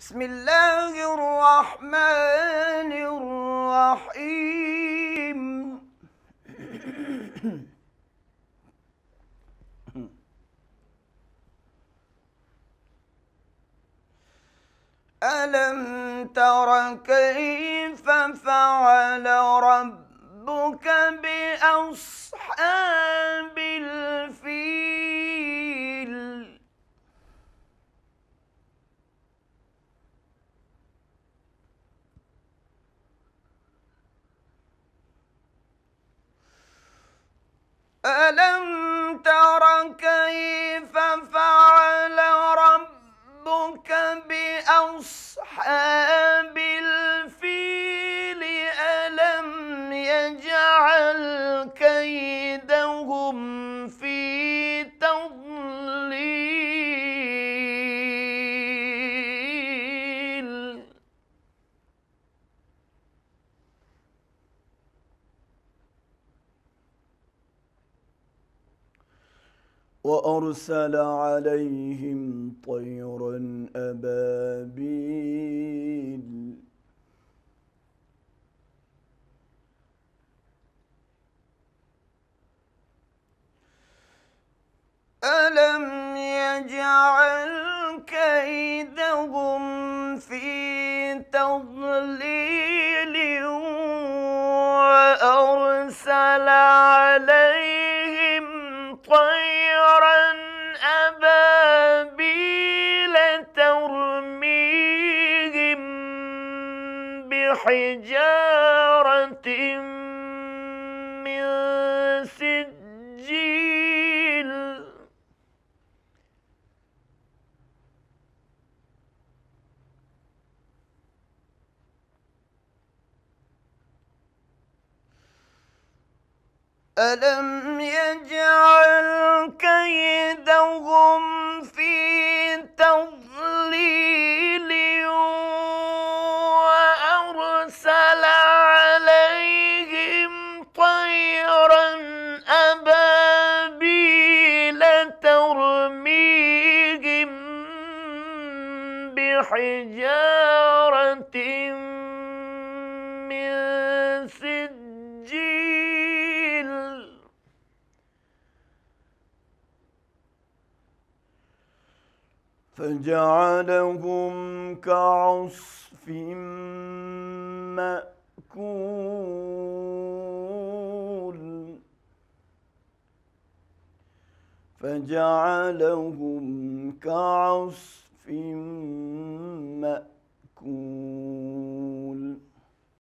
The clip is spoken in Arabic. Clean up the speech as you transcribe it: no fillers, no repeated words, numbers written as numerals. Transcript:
بسم الله الرحمن الرحيم. ألم تر كيف فعل ربك بأصحاب الفيل؟ ألم تر كيف فعل ربك بأصحاب الفيل؟ ألم يجعل كيدهم في تضليل. وأرسل عليهم طيرا أبابيل ألم يجعل كيدهم في تضليل وأرسل عليهم طيرا أبابيل ترميهم بحجارة من سجيل. ألم يجعل كيدهم في تضليل وأرسل عليهم طيرا أبابيل ترميهم بحجارة من سجيل فجعلهم كعصف مأكول. فجعلهم كعصف مأكول.